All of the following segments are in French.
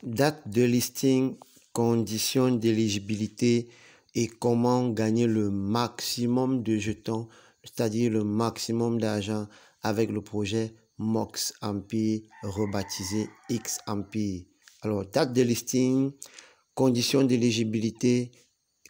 Date de listing, conditions d'éligibilité et comment gagner le maximum de jetons, c'est-à-dire le maximum d'argent avec le projet Mox Empire rebaptisé X Empire. Alors, date de listing, conditions d'éligibilité,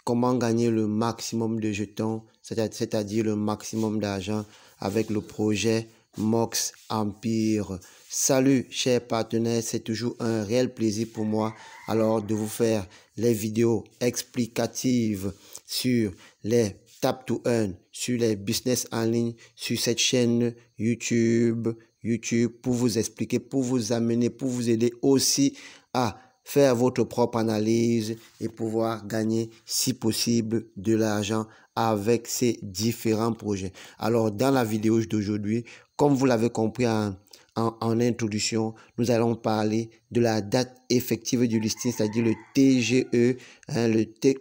comment gagner le maximum de jetons, c'est-à-dire le maximum d'argent avec le projet Mox Empire. Salut chers partenaires, c'est toujours un réel plaisir pour moi alors de vous faire les vidéos explicatives sur les Tap to Earn, sur les business en ligne, sur cette chaîne YouTube pour vous expliquer, pour vous amener, pour vous aider aussi à faire votre propre analyse et pouvoir gagner, si possible, de l'argent avec ces différents projets. Alors, dans la vidéo d'aujourd'hui, comme vous l'avez compris en introduction, nous allons parler de la date effective du listing, c'est-à-dire le TGE,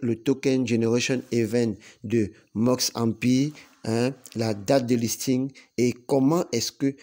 le Token Generation Event de Mox Empire, la date de listing et comment est-ce que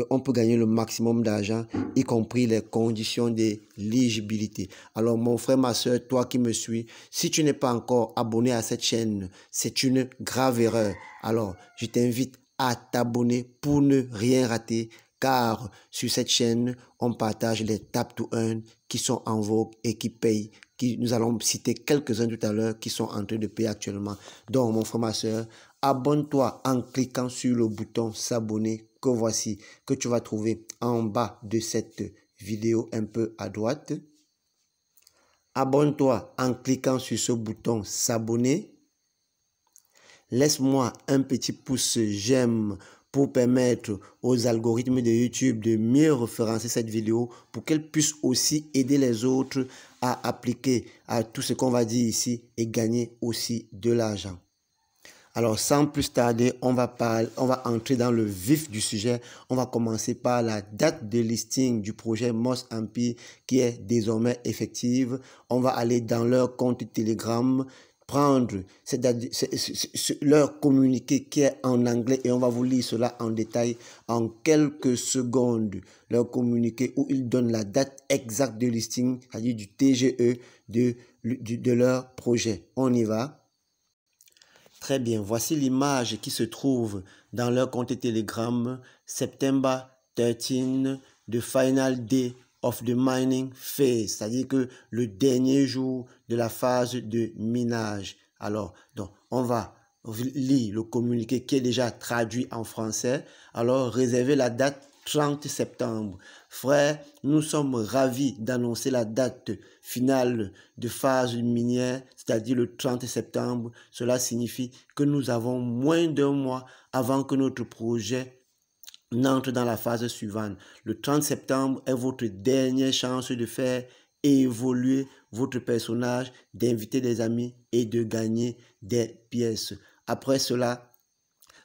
on peut gagner le maximum d'argent, y compris les conditions d'éligibilité. Alors mon frère, ma soeur, toi qui me suis, si tu n'es pas encore abonné à cette chaîne, c'est une grave erreur. Alors je t'invite à t'abonner pour ne rien rater, car sur cette chaîne, on partage les Tap to Earn qui sont en vogue et qui payent. Nous allons citer quelques-uns tout à l'heure qui sont en train de payer actuellement. Donc mon frère, ma soeur, abonne-toi en cliquant sur le bouton s'abonner que voici, que tu vas trouver en bas de cette vidéo un peu à droite. Abonne-toi en cliquant sur ce bouton s'abonner. Laisse-moi un petit pouce j'aime pour permettre aux algorithmes de YouTube de mieux référencer cette vidéo pour qu'elle puisse aussi aider les autres à appliquer à tout ce qu'on va dire ici et gagner aussi de l'argent. Alors, sans plus tarder, on va entrer dans le vif du sujet. On va commencer par la date de listing du projet Mox Empire qui est désormais effective. On va aller dans leur compte Telegram, prendre leur communiqué qui est en anglais et on va vous lire cela en détail en quelques secondes. Leur communiqué où ils donnent la date exacte de listing, c'est-à-dire du TGE de leur projet. On y va. Très bien, voici l'image qui se trouve dans leur compte Telegram, September 13, the final day of the mining phase, c'est-à-dire que le dernier jour de la phase de minage. Alors, donc, on va lire le communiqué qui est déjà traduit en français. Alors, réservez la date 30 septembre. Frères, nous sommes ravis d'annoncer la date finale de phase minière, c'est-à-dire le 30 septembre. Cela signifie que nous avons moins d'un mois avant que notre projet n'entre dans la phase suivante. Le 30 septembre est votre dernière chance de faire évoluer votre personnage, d'inviter des amis et de gagner des pièces. Après cela,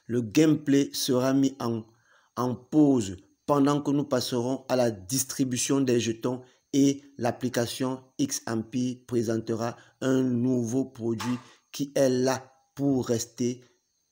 le gameplay sera mis en pause pendant que nous passerons à la distribution des jetons et l'application X Empire présentera un nouveau produit qui est là pour rester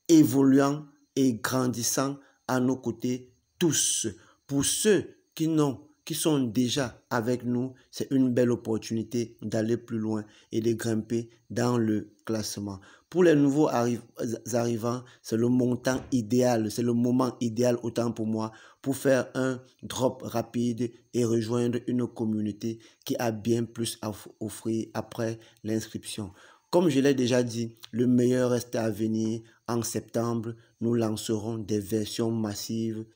évoluant et grandissant à nos côtés tous. Pour ceux qui sont déjà avec nous, c'est une belle opportunité d'aller plus loin et de grimper dans le classement. Pour les nouveaux arrivants, c'est le montant idéal, c'est le moment idéal autant pour moi pour faire un drop rapide et rejoindre une communauté qui a bien plus à offrir après l'inscription. Comme je l'ai déjà dit, le meilleur reste à venir. En septembre, nous lancerons des versions massives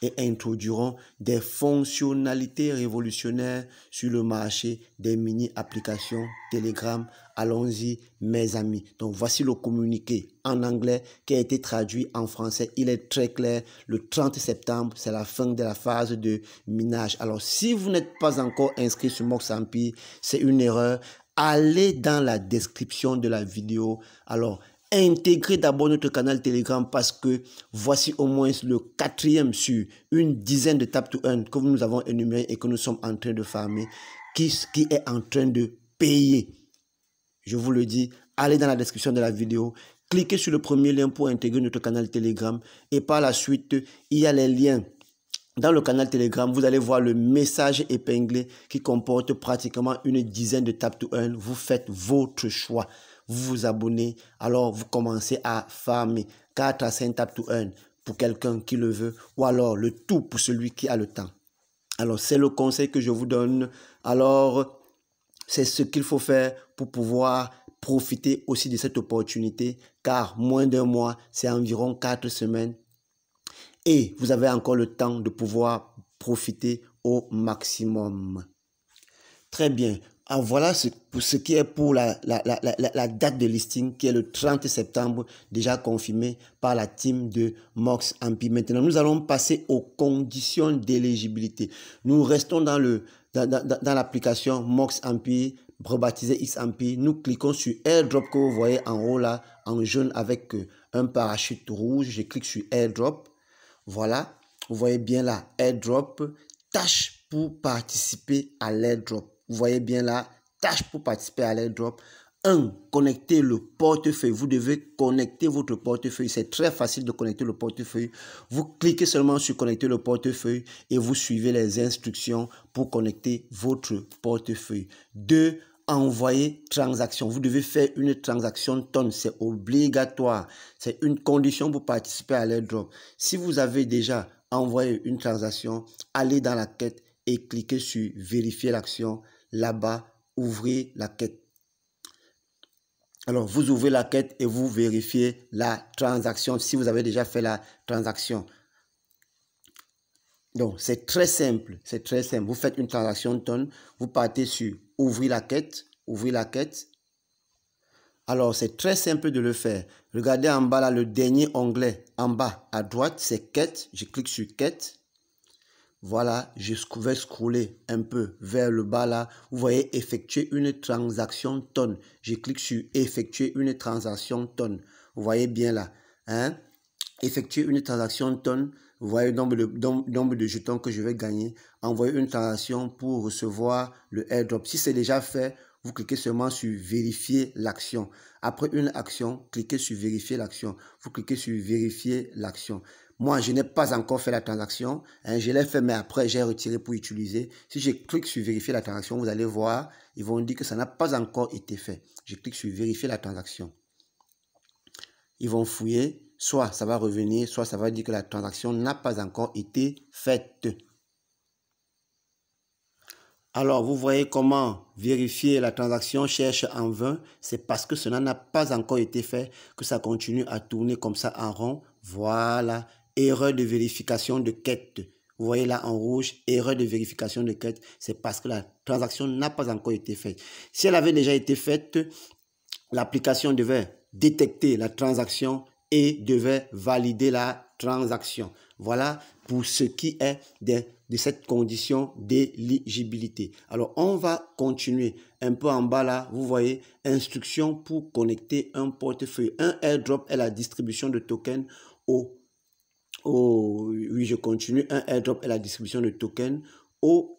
et introduiront des fonctionnalités révolutionnaires sur le marché des mini-applications Telegram. Allons-y, mes amis. Donc, voici le communiqué en anglais qui a été traduit en français. Il est très clair. Le 30 septembre, c'est la fin de la phase de minage. Alors, si vous n'êtes pas encore inscrit sur Mox Empire, c'est une erreur. Allez dans la description de la vidéo. Alors, intégrez d'abord notre canal Telegram parce que voici au moins le 4e sur une dizaine de Tap to Earn que nous avons énuméré et que nous sommes en train de farmer, qui est en train de payer. Je vous le dis, allez dans la description de la vidéo, cliquez sur le premier lien pour intégrer notre canal Telegram et par la suite, il y a les liens Dans le canal Telegram, vous allez voir le message épinglé qui comporte pratiquement une dizaine de tap to earn. Vous faites votre choix. Vous vous abonnez. Alors, vous commencez à farmer 4 à 5 tap to earn pour quelqu'un qui le veut. Ou alors, le tout pour celui qui a le temps. Alors, c'est le conseil que je vous donne. Alors, c'est ce qu'il faut faire pour pouvoir profiter aussi de cette opportunité. Car moins d'un mois, c'est environ 4 semaines. Et vous avez encore le temps de pouvoir profiter au maximum. Très bien. Alors voilà pour ce qui est pour la date de listing qui est le 30 septembre, déjà confirmé par la team de Mox MP. Maintenant, nous allons passer aux conditions d'éligibilité. Nous restons dans l'application Mox MP, rebaptisé XMP. Nous cliquons sur Airdrop que vous voyez en haut là, en jaune avec un parachute rouge. Je clique sur Airdrop. Voilà, vous voyez bien là, airdrop, tâche pour participer à l'airdrop. Vous voyez bien là, tâche pour participer à l'airdrop. 1. Connecter le portefeuille. Vous devez connecter votre portefeuille. C'est très facile de connecter le portefeuille. Vous cliquez seulement sur connecter le portefeuille et vous suivez les instructions pour connecter votre portefeuille. 2. Envoyer transaction. Vous devez faire une transaction tonne. C'est obligatoire. C'est une condition pour participer à l'airdrop. Si vous avez déjà envoyé une transaction, allez dans la quête et cliquez sur vérifier l'action. Là-bas, ouvrez la quête. Alors, vous ouvrez la quête et vous vérifiez la transaction si vous avez déjà fait la transaction. Donc, c'est très simple. C'est très simple. Vous faites une transaction tonne. Vous partez sur ouvrir la quête. Ouvrir la quête. Alors, c'est très simple de le faire. Regardez en bas là, le dernier onglet en bas à droite, c'est quête. Je clique sur quête. Voilà, je vais scroller un peu vers le bas là. Vous voyez effectuer une transaction tonne. Je clique sur effectuer une transaction tonne. Vous voyez bien là. Hein? Effectuer une transaction tonne. Vous voyez le nombre de jetons que je vais gagner. Envoyer une transaction pour recevoir le airdrop. Si c'est déjà fait, vous cliquez seulement sur vérifier l'action. Après une action, cliquez sur vérifier l'action. Vous cliquez sur vérifier l'action. Moi, je n'ai pas encore fait la transaction. Hein, je l'ai fait, mais après, j'ai retiré pour utiliser. Si je clique sur vérifier la transaction, vous allez voir, ils vont dire que ça n'a pas encore été fait. Je clique sur vérifier la transaction. Ils vont fouiller. Soit ça va revenir, soit ça va dire que la transaction n'a pas encore été faite. Alors, vous voyez comment vérifier la transaction cherche en vain. C'est parce que cela n'a pas encore été fait que ça continue à tourner comme ça en rond. Voilà, erreur de vérification de quête. Vous voyez là en rouge, erreur de vérification de quête. C'est parce que la transaction n'a pas encore été faite. Si elle avait déjà été faite, l'application devait détecter la transaction et devait valider la transaction. Voilà pour ce qui est de cette condition d'éligibilité. Alors, on va continuer un peu en bas là. Vous voyez, instruction pour connecter un portefeuille. Un airdrop est la distribution de tokens oui, je continue. Un airdrop est la distribution de tokens au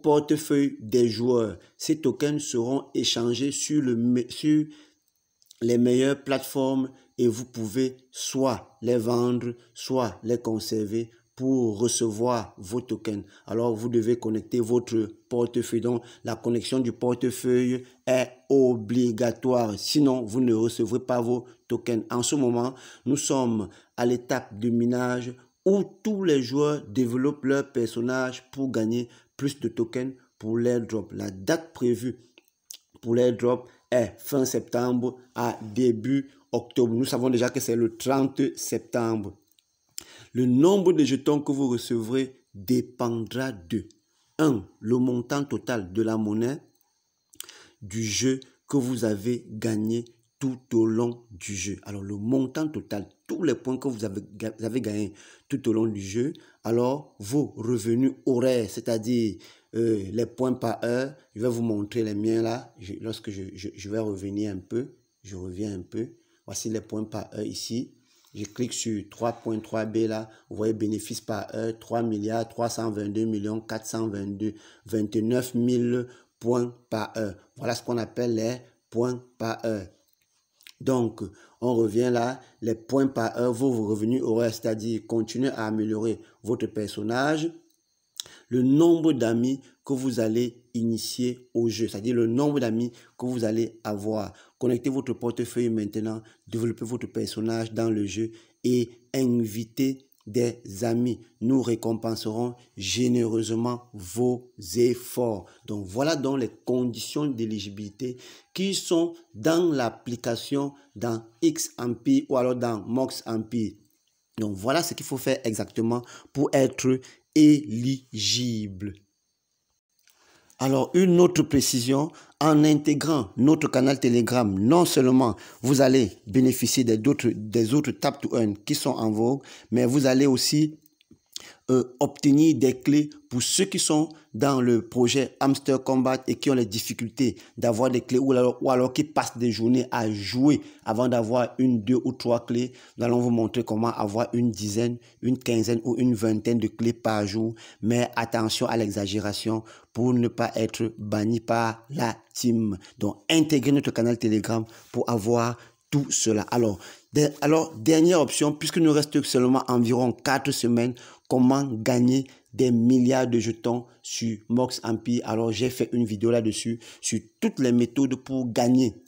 portefeuille des joueurs. Ces tokens seront échangés sur les meilleures plateformes et vous pouvez soit les vendre, soit les conserver pour recevoir vos tokens. Alors, vous devez connecter votre portefeuille. Donc, la connexion du portefeuille est obligatoire. Sinon, vous ne recevrez pas vos tokens. En ce moment, nous sommes à l'étape de minage où tous les joueurs développent leur personnage pour gagner plus de tokens pour l'airdrop. La date prévue pour l'airdrop est fin septembre à début octobre. Nous savons déjà que c'est le 30 septembre. Le nombre de jetons que vous recevrez dépendra de 1. Le montant total de la monnaie du jeu que vous avez gagné tout au long du jeu. Alors, le montant total, tous les points que vous avez gagnés tout au long du jeu. Alors, vos revenus horaires, c'est-à-dire les points par heure. Je vais vous montrer les miens là. Lorsque je vais revenir un peu, je reviens un peu. Voici les points par heure ici. Je clique sur 3.3B là. Vous voyez bénéfices par heure, 3 milliards 322 millions 422 29 000 points par heure. Voilà ce qu'on appelle les points par heure. Donc, on revient là, les points par heure, vos revenus horaires, c'est-à-dire continuer à améliorer votre personnage, le nombre d'amis que vous allez initier au jeu, c'est-à-dire le nombre d'amis que vous allez avoir. Connectez votre portefeuille maintenant, développez votre personnage dans le jeu et invitez des amis. Nous récompenserons généreusement vos efforts. Donc voilà donc les conditions d'éligibilité qui sont dans l'application dans XAmpere ou alors dans MoxAmpere. Donc voilà ce qu'il faut faire exactement pour être éligible. Alors, une autre précision, en intégrant notre canal Telegram, non seulement vous allez bénéficier des autres Tap to Earn qui sont en vogue, mais vous allez aussi obtenir des clés pour ceux qui sont dans le projet Hamster Combat et qui ont les difficultés d'avoir des clés ou alors qui passent des journées à jouer avant d'avoir une, 2 ou 3 clés. Nous allons vous montrer comment avoir une dizaine, une quinzaine ou une vingtaine de clés par jour. Mais attention à l'exagération pour ne pas être banni par la team. Donc, intégrez notre canal Telegram pour avoir tout cela. Alors, dernière option, puisque nous reste seulement environ 4 semaines, comment gagner des milliards de jetons sur MoxAmpere. Alors, j'ai fait une vidéo là-dessus sur toutes les méthodes pour gagner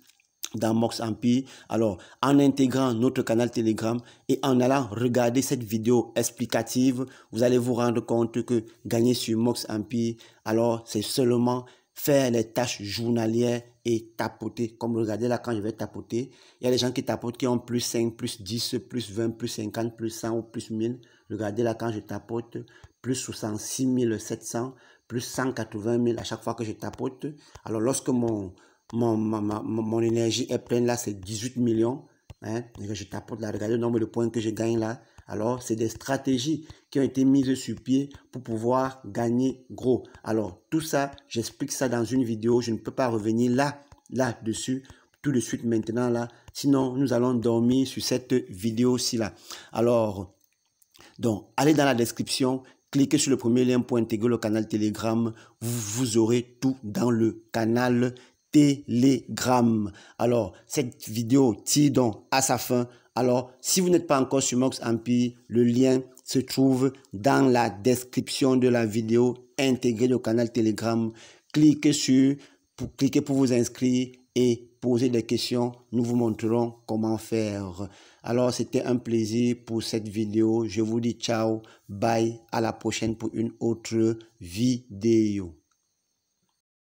dans MoxAmpere. Alors, en intégrant notre canal Telegram et en allant regarder cette vidéo explicative, vous allez vous rendre compte que gagner sur MoxAmpere, alors c'est seulement faire les tâches journalières et tapoter. Comme regardez là, quand je vais tapoter, il y a des gens qui tapotent qui ont plus 5, plus 10, plus 20, plus 50, plus 100 ou plus 1000. Regardez là, quand je tapote, plus 66 700, plus 180 000 à chaque fois que je tapote. Alors, lorsque mon énergie est pleine là, c'est 18 millions. Hein, je tapote là, regardez le nombre de points que je gagne là. Alors, c'est des stratégies qui ont été mises sur pied pour pouvoir gagner gros. Alors, tout ça, j'explique ça dans une vidéo. Je ne peux pas revenir là-dessus tout de suite maintenant là. Sinon, nous allons dormir sur cette vidéo-ci là. Alors, donc, allez dans la description, cliquez sur le premier lien pour intégrer le canal Telegram. Vous aurez tout dans le canal Telegram. Alors, cette vidéo tire donc à sa fin. Alors, si vous n'êtes pas encore sur MoxAmpere, le lien se trouve dans la description de la vidéo. Intégrez le canal Telegram. Cliquez pour vous inscrire et poser des questions. Nous vous montrerons comment faire. Alors, c'était un plaisir pour cette vidéo. Je vous dis ciao, bye, à la prochaine pour une autre vidéo.